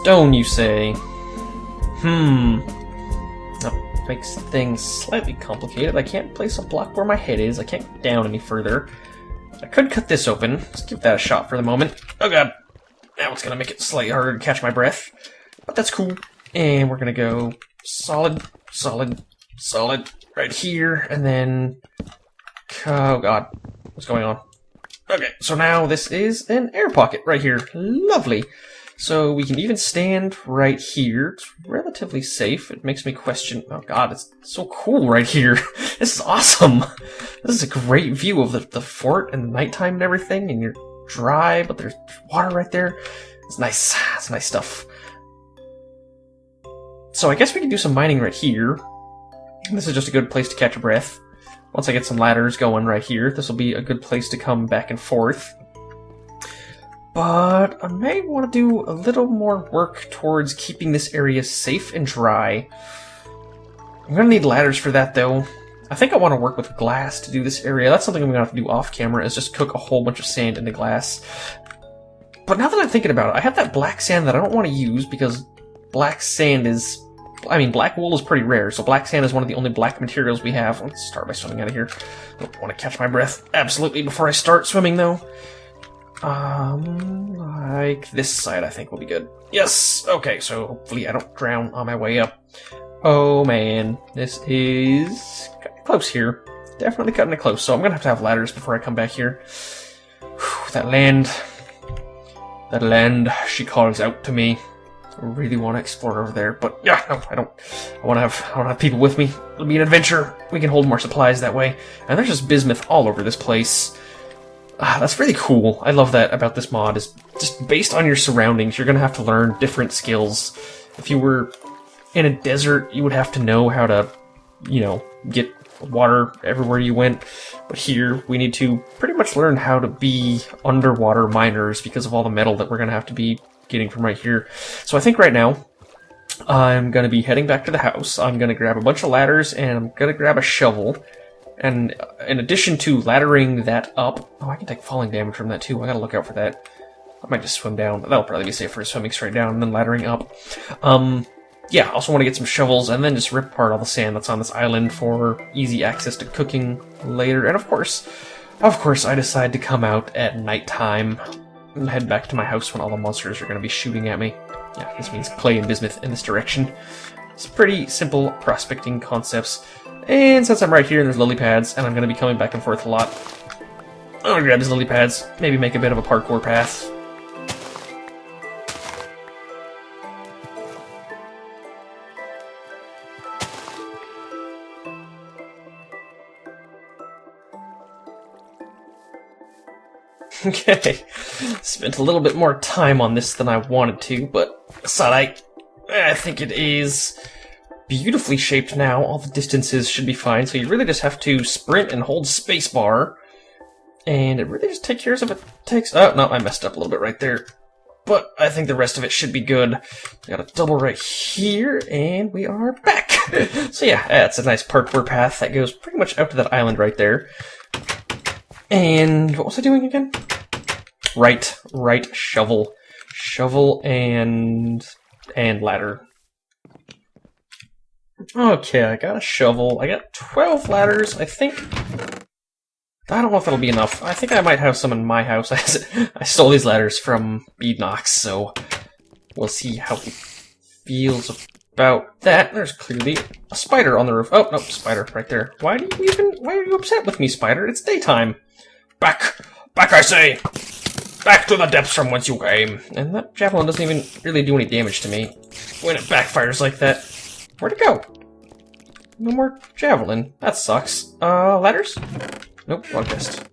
stone, you say? That makes things slightly complicated. I can't place a block where my head is. I can't get down any further. I could cut this open. Let's give that a shot for the moment. Oh god. Now it's gonna make it slightly harder to catch my breath. But that's cool. And we're gonna go solid, solid, solid right here. And then... oh god. What's going on? Okay, so now this is an air pocket right here. Lovely. So we can even stand right here. It's relatively safe. It makes me question... oh god, it's so cool right here. This is awesome. This is a great view of the fort and the nighttime and everything. And you're dry, but there's water right there. It's nice. It's nice stuff. So I guess we can do some mining right here. This is just a good place to catch a breath. Once I get some ladders going right here, this will be a good place to come back and forth. But I may want to do a little more work towards keeping this area safe and dry. I'm going to need ladders for that, though. I think I want to work with glass to do this area. That's something I'm going to have to do off camera, is just cook a whole bunch of sand into glass. But now that I'm thinking about it, I have that black sand that I don't want to use because black sand is... I mean, black wool is pretty rare, so black sand is one of the only black materials we have. Let's start by swimming out of here. Don't want to catch my breath absolutely before I start swimming, though. Like this side, I think will be good. Yes! Okay, so hopefully I don't drown on my way up. Oh man, this is cutting it close here. Definitely cutting it close, so I'm gonna have to have ladders before I come back here. Whew, that land, she calls out to me. I really want to explore over there, but yeah, no, I don't want to have people with me. It'll be an adventure. We can hold more supplies that way. And there's just bismuth all over this place. That's really cool. I love that about this mod, is just based on your surroundings, you're going to have to learn different skills. If you were in a desert, you would have to know how to, you know, get water everywhere you went. But here, we need to pretty much learn how to be underwater miners because of all the metal that we're going to have to be getting from right here. So I think right now, I'm going to be heading back to the house. I'm going to grab a bunch of ladders, and I'm going to grab a shovel. And in addition to laddering that up... oh, I can take falling damage from that too. I gotta look out for that. I might just swim down. That'll probably be safer, swimming straight down and then laddering up. Yeah, I also want to get some shovels and then just rip apart all the sand that's on this island for easy access to cooking later. And of course, I decide to come out at nighttime and head back to my house when all the monsters are going to be shooting at me. Yeah, this means clay and bismuth in this direction. It's pretty simple prospecting concepts. And since I'm right here and there's lily pads, and I'm going to be coming back and forth a lot, I'm going to grab these lily pads, maybe make a bit of a parkour path. Okay, spent a little bit more time on this than I wanted to, but aside, I think it is beautifully shaped now. All the distances should be fine, so you really just have to sprint and hold spacebar, and it really just takes care of it. Oh, no, I messed up a little bit right there, but I think the rest of it should be good. Got a double right here, and we are back. So yeah, that's a nice parkour path that goes pretty much out to that island right there. And what was I doing again? Right, shovel, and ladder. Okay, I got a shovel. I got 12 ladders, I think. I don't know if that'll be enough. I think I might have some in my house. I stole these ladders from Beednox, so we'll see how he feels about that. There's clearly a spider on the roof. Oh, no, spider right there. Why are you upset with me, spider? It's daytime. Back, I say! Back to the depths from whence you came. And that javelin doesn't even really do any damage to me when it backfires like that. Where'd it go? No more javelin. That sucks. Ladders? Nope, wrong chest.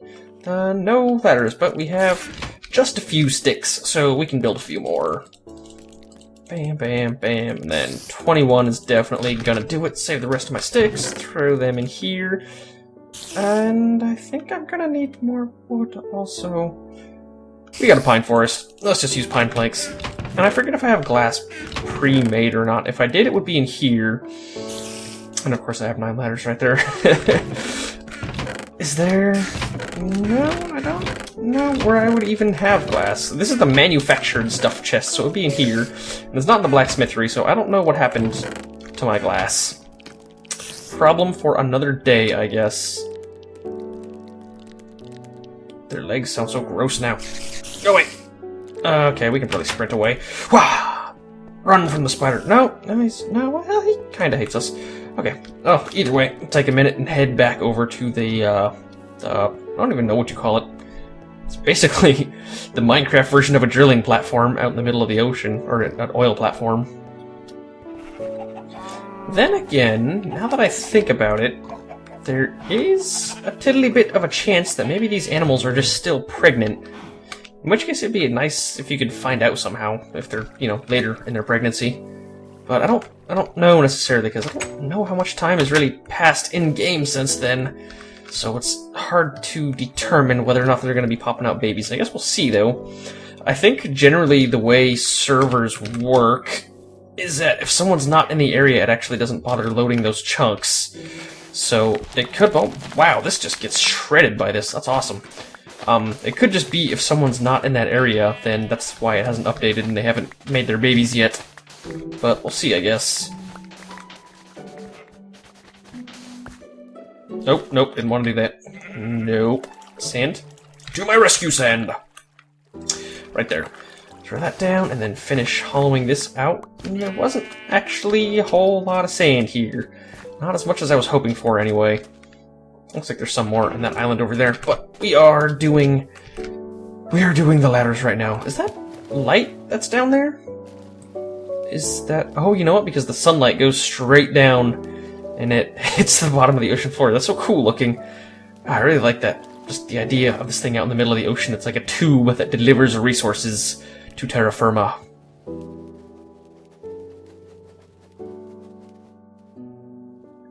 No ladders, but we have just a few sticks, so we can build a few more. Bam, bam, bam, and then 21 is definitely gonna do it. Save the rest of my sticks, throw them in here. And I think I'm gonna need more wood also. We got a pine forest. Let's just use pine planks. And I forget if I have glass pre-made or not. If I did, it would be in here. And of course I have 9 ladders right there. Is there... No, I don't. know where I would even have glass. This is the manufactured stuff chest, so it would be in here. And it's not in the blacksmithery, so I don't know what happened to my glass. Problem for another day, I guess. Their legs sound so gross now. Oh, wait. Okay, we can probably sprint away. Wah! Run from the spider. No, well, he kind of hates us. Okay. Oh, either way, take a minute and head back over to the, I don't even know what you call it. It's basically the Minecraft version of a drilling platform out in the middle of the ocean, or an oil platform. Then again, now that I think about it, there is a tiddly bit of a chance that maybe these animals are just still pregnant. In which case it'd be nice if you could find out somehow, if they're, you know, later in their pregnancy. But I don't know necessarily, because I don't know how much time has really passed in-game since then. So it's hard to determine whether or not they're going to be popping out babies. I guess we'll see, though. I think generally the way servers work is that if someone's not in the area, it actually doesn't bother loading those chunks. So it could... Oh, wow, this just gets shredded by this. That's awesome. It could just be if someone's not in that area, then that's why it hasn't updated and they haven't made their babies yet. But we'll see, I guess. Nope, nope, didn't want to do that. Nope. Sand. To my rescue, sand! Right there. Throw that down and then finish hollowing this out. And there wasn't actually a whole lot of sand here. Not as much as I was hoping for, anyway. Looks like there's some more in that island over there, but we are doing the ladders right now. Is that light that's down there? Is that... Oh, you know what? Because the sunlight goes straight down and it hits the bottom of the ocean floor. That's so cool looking. I really like that. Just the idea of this thing out in the middle of the ocean. It's like a tube that delivers resources to Terra Firma.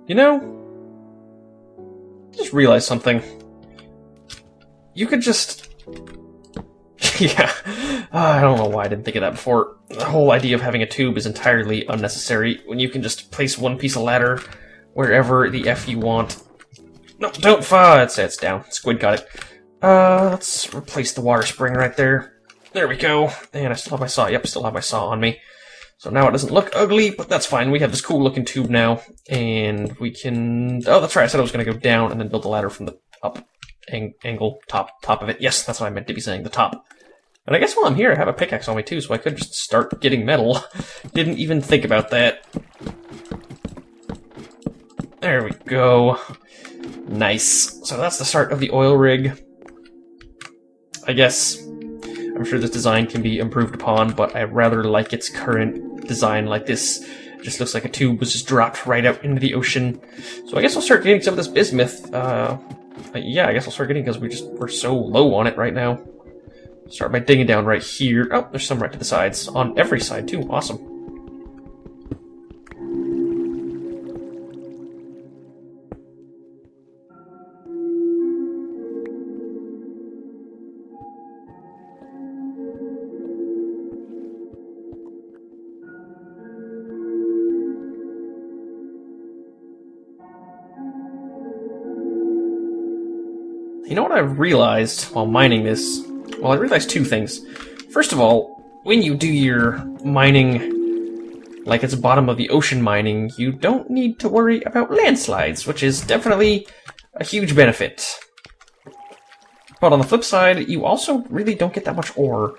You know, I just realized something. You could just... yeah. I don't know why I didn't think of that before. The whole idea of having a tube is entirely unnecessary when you can just place one piece of ladder wherever the F you want. No, don't fall! It's down. Squid got it. Let's replace the water spring right there. There we go. And I still have my saw. Yep, still have my saw on me. So now it doesn't look ugly, but that's fine. We have this cool looking tube now, and we can... Oh, that's right, I said I was going to go down and then build the ladder from the up angle, top of it. Yes, that's what I meant to be saying, the top. And I guess while I'm here, I have a pickaxe on me too, so I could just start getting metal. Didn't even think about that. There we go. Nice. So that's the start of the oil rig. I guess I'm sure this design can be improved upon, but I rather like its current design like this. It just looks like a tube was just dropped right out into the ocean. So I guess I'll start getting some of this bismuth. Yeah, I guess I'll start getting because we're so low on it right now. Start by digging down right here. Oh, there's some right to the sides. On every side, too. Awesome. You know what I've realized while mining this? Well, I realized two things. First of all, when you do your mining like it's bottom of the ocean mining, you don't need to worry about landslides, which is definitely a huge benefit. But on the flip side, you also really don't get that much ore.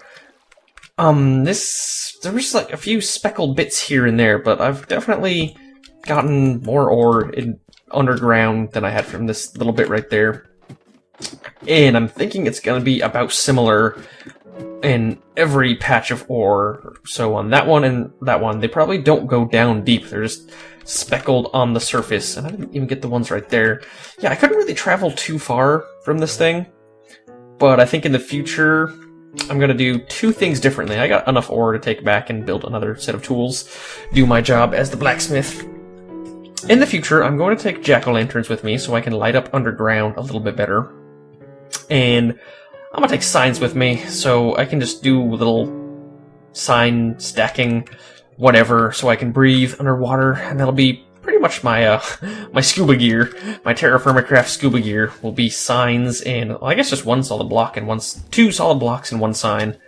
There's like a few speckled bits here and there, but I've definitely gotten more ore in underground than I had from this little bit right there. And I'm thinking it's going to be about similar in every patch of ore. So on that one and that one, they probably don't go down deep. They're just speckled on the surface. And I didn't even get the ones right there. Yeah, I couldn't really travel too far from this thing. But I think in the future, I'm going to do two things differently. I got enough ore to take back and build another set of tools. Do my job as the blacksmith. In the future, I'm going to take jack-o'-lanterns with me so I can light up underground a little bit better. And I'm going to take signs with me so I can just do little sign stacking, whatever, so I can breathe underwater, and that'll be pretty much my my scuba gear, my TerraFirmaCraft scuba gear will be signs and, well, I guess just one solid block and two solid blocks and one sign.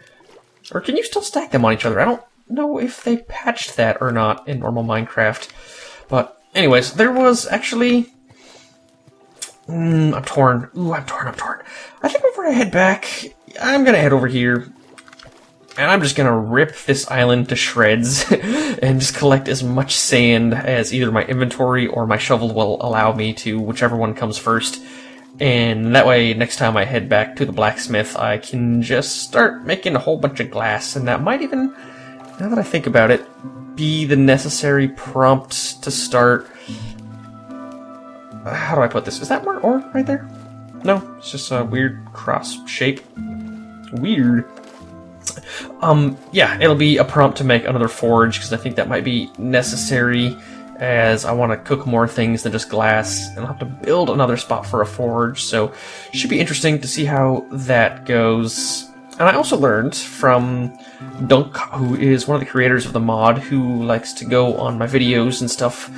Or can you still stack them on each other? I don't know if they patched that or not in normal Minecraft. But anyways, there was actually... I'm torn. Ooh, I'm torn. I think before I head back, I'm gonna head over here. And I'm just gonna rip this island to shreds and just collect as much sand as either my inventory or my shovel will allow me to, whichever one comes first. And that way, next time I head back to the blacksmith, I can just start making a whole bunch of glass. And that might even, now that I think about it, be the necessary prompt to start... How do I put this? Is that more ore right there? No, it's just a weird cross shape. Weird. Yeah, it'll be a prompt to make another forge, because I think that might be necessary, as I want to cook more things than just glass, and I'll have to build another spot for a forge, so it should be interesting to see how that goes. And I also learned from Dunk, who is one of the creators of the mod, who likes to go on my videos and stuff.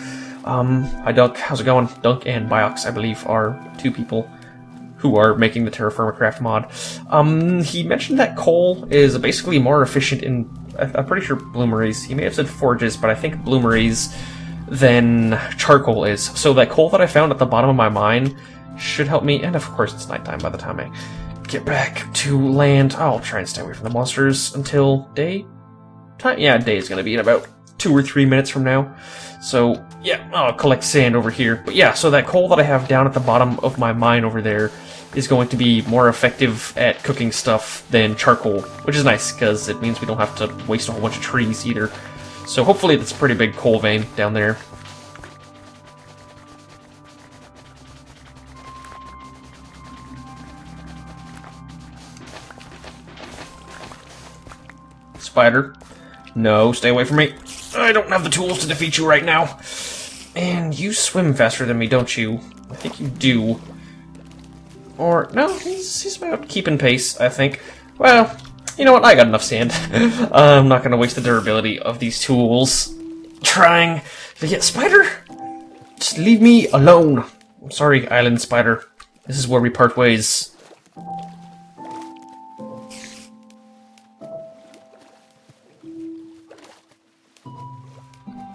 Hi Dunk, how's it going? Dunk and Biox, I believe, are two people who are making the TerraFirmaCraft mod. He mentioned that coal is basically more efficient in, I'm pretty sure bloomeries. He may have said forges, but I think bloomeries than charcoal is. So that coal that I found at the bottom of my mine should help me, and of course it's nighttime by the time I get back to land. I'll try and stay away from the monsters until day time. Yeah, day is going to be in about 2 or 3 minutes from now. So yeah, I'll collect sand over here. But yeah, so that coal that I have down at the bottom of my mine over there is going to be more effective at cooking stuff than charcoal, which is nice because it means we don't have to waste a whole bunch of trees either. So hopefully that's a pretty big coal vein down there. Spider. No, stay away from me. I don't have the tools to defeat you right now. And you swim faster than me, don't you? I think you do. Or, no, he's about keeping pace, I think. Well, you know what, I got enough sand. I'm not going to waste the durability of these tools trying to get Spider. Just leave me alone. I'm sorry, Island Spider. This is where we part ways.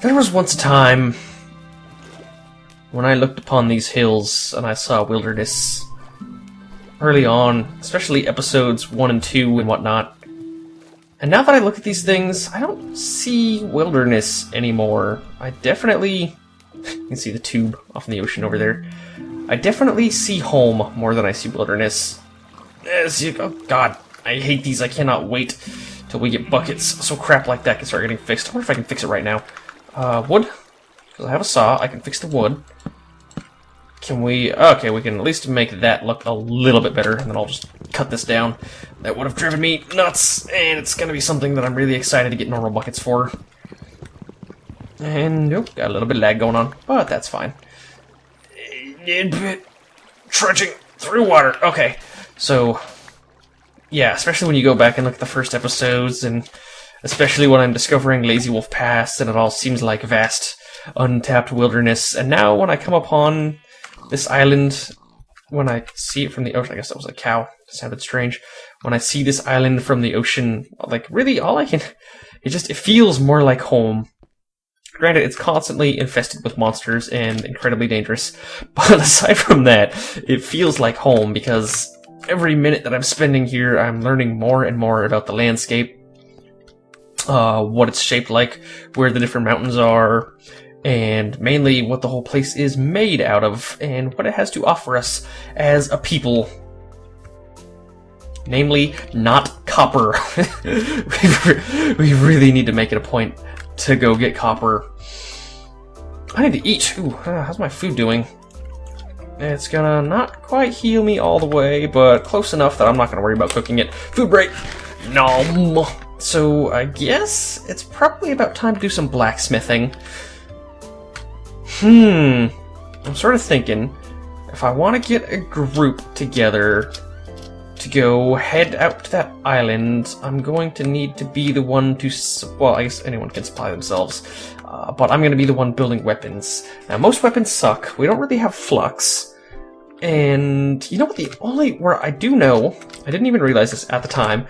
There was once a time when I looked upon these hills and I saw wilderness. Early on, especially episodes 1 and 2 and whatnot. And now that I look at these things, I don't see wilderness anymore. I definitely... You can see the tube off in the ocean over there. I definitely see home more than I see wilderness. Oh god, I hate these. I cannot wait till we get buckets so crap like that can start getting fixed. I wonder if I can fix it right now. Wood? Because I have a saw, I can fix the wood. Can we... Okay, we can at least make that look a little bit better, and then I'll just cut this down. That would have driven me nuts, and it's going to be something that I'm really excited to get normal buckets for. And nope, got a little bit of lag going on, but that's fine. Trudging through water. Okay, so... Yeah, especially when you go back and look at the first episodes, and especially when I'm discovering Lazy Wolf Pass, and it all seems like vast, untapped wilderness. And now when I come upon this island, when I see it from the ocean, I guess that was a cow, it sounded strange. When I see this island from the ocean, like, really, all I can... It feels more like home. Granted, it's constantly infested with monsters and incredibly dangerous, but aside from that, it feels like home, because every minute that I'm spending here, I'm learning more and more about the landscape, what it's shaped like, where the different mountains are, and mainly what the whole place is made out of, and what it has to offer us as a people. Namely, not copper. We really need to make it a point to go get copper. I need to eat. Ooh, how's my food doing? It's gonna not quite heal me all the way, but close enough that I'm not gonna worry about cooking it. Food break! Nom! So, I guess it's probably about time to do some blacksmithing. I'm sort of thinking, if I want to get a group together to go head out to that island, I'm going to need to be the one to... Well, I guess anyone can supply themselves. But I'm going to be the one building weapons. Now, most weapons suck. We don't really have flux. And you know what, the only where I do know, I didn't even realize this at the time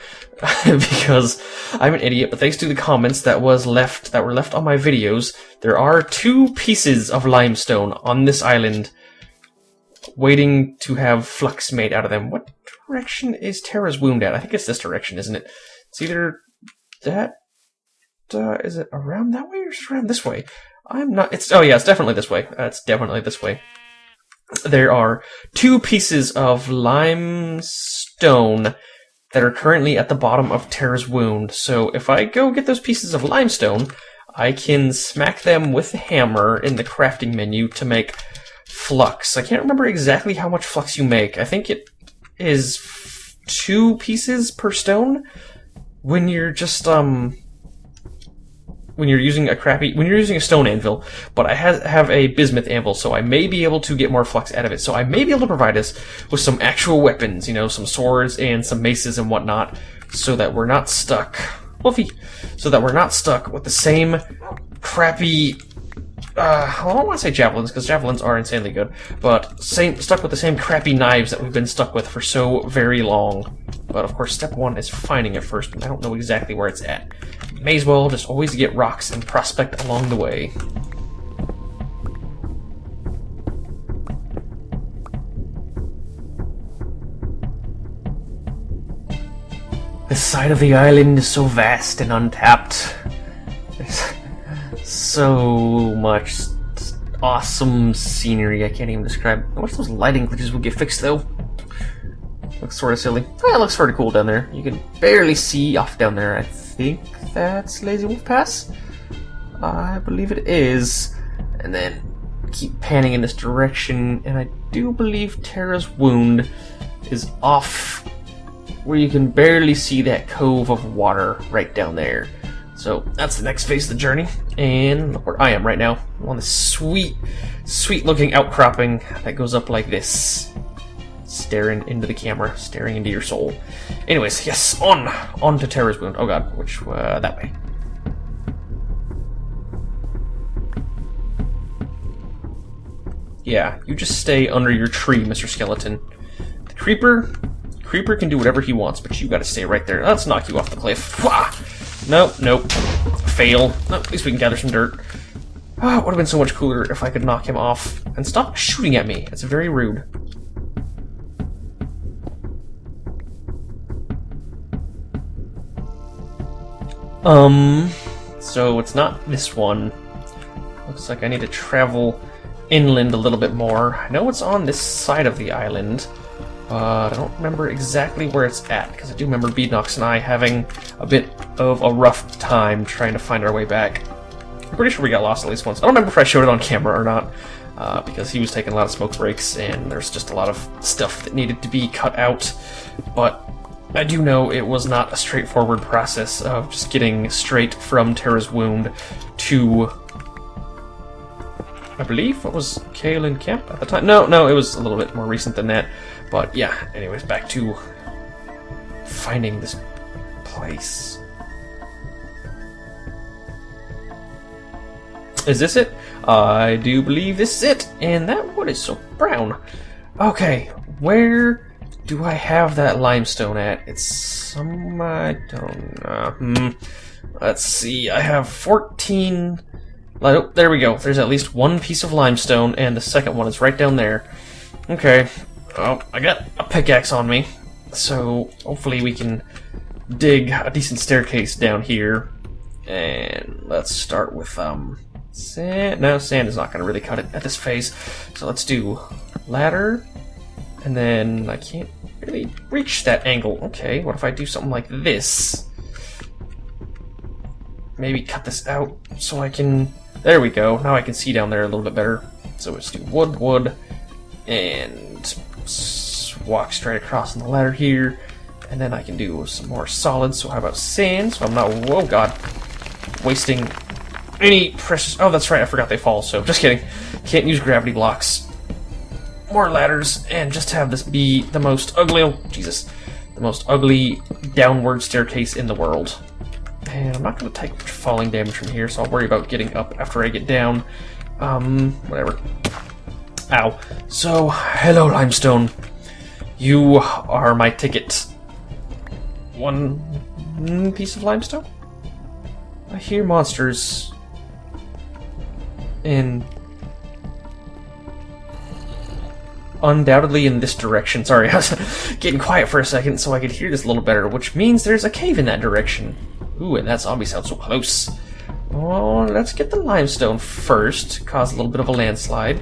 because I'm an idiot, but thanks to the comments that were left on my videos, there are 2 pieces of limestone on this island waiting to have flux made out of them. What direction is Terra's wound at? I think it's this direction, isn't it? It's either that, is it around that way or is it around this way? I'm not, oh yeah, it's definitely this way. It's definitely this way. There are 2 pieces of limestone that are currently at the bottom of Terra's wound. So if I go get those pieces of limestone, I can smack them with a hammer in the crafting menu to make flux. I can't remember exactly how much flux you make. I think it is 2 pieces per stone when you're just when you're using a stone anvil, but I have a bismuth anvil, so I may be able to get more flux out of it. So I may be able to provide us with some actual weapons, you know, some swords and some maces and whatnot, so that we're not stuck. Wolfie! So that we're not stuck with the same crappy. I don't want to say javelins, because javelins are insanely good, but stuck with the same crappy knives that we've been stuck with for so very long. But of course, step 1 is finding it first, and I don't know exactly where it's at. May as well just always get rocks and prospect along the way. This side of the island is so vast and untapped. There's so much awesome scenery I can't even describe. I wish those lighting glitches would get fixed though. Looks sort of silly. It looks sort of cool down there. You can barely see off down there. I think that's Lazy Wolf Pass. I believe it is. And then keep panning in this direction, and I do believe Terra's wound is off where you can barely see that cove of water right down there. So that's the next phase of the journey, and look where I am right now. I'm on this sweet, sweet looking outcropping that goes up like this. Staring into the camera, staring into your soul. Anyways, yes, on to Terra's wound. Oh god, which, that way. Yeah, you just stay under your tree, Mr. Skeleton. The creeper can do whatever he wants, but you gotta stay right there. Let's knock you off the cliff. Wah! Nope. Fail. No, at least we can gather some dirt. Oh, it would have been so much cooler if I could knock him off. And stop shooting at me. It's very rude. So it's not this one. Looks like I need to travel inland a little bit more. I know it's on this side of the island, but I don't remember exactly where it's at, because I do remember Beednox and I having a bit of a rough time trying to find our way back. I'm pretty sure we got lost at least once. I don't remember if I showed it on camera or not, because he was taking a lot of smoke breaks, and there's just a lot of stuff that needed to be cut out, but I do know it was not a straightforward process of just getting straight from Terra's wound to, I believe, what was Kaelin Camp at the time? No, it was a little bit more recent than that. But yeah, anyways, back to finding this place. Is this it? I do believe this is it, and that wood is so brown. Okay, where do I have that limestone at? It's some... I don't know. Let's see, I have 14... Oh, there we go. There's at least 1 piece of limestone, and the second one is right down there. Okay. Oh, I got a pickaxe on me, so hopefully we can dig a decent staircase down here. And let's start with, sand. No, sand is not going to really cut it at this phase. So let's do ladder. And then I can't really reach that angle. Okay, what if I do something like this? Maybe cut this out so I can... There we go. Now I can see down there a little bit better. So let's do wood, and walk straight across on the ladder here. And then I can do some more solids. So how about sand? So I'm not... Whoa, God. Wasting any precious... Oh, that's right. I forgot they fall. So just kidding. Can't use gravity blocks. More ladders, and just have this be the most ugly... Oh, Jesus. The most ugly downward staircase in the world. And I'm not going to take much falling damage from here, so I'll worry about getting up after I get down. Whatever. Ow. So, hello, limestone. You are my ticket. One piece of limestone? I hear monsters. Undoubtedly in this direction. Sorry, I was getting quiet for a second so I could hear this a little better, which means there's a cave in that direction. Ooh, and that zombie sounds so close. Oh, let's get the limestone first. Cause a little bit of a landslide.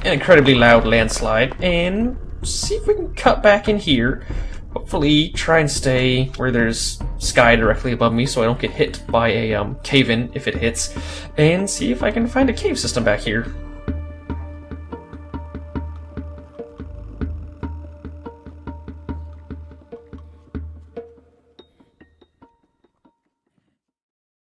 An incredibly loud landslide. And see if we can cut back in here. Hopefully try and stay where there's sky directly above me so I don't get hit by a cave-in if it hits. And see if I can find a cave system back here.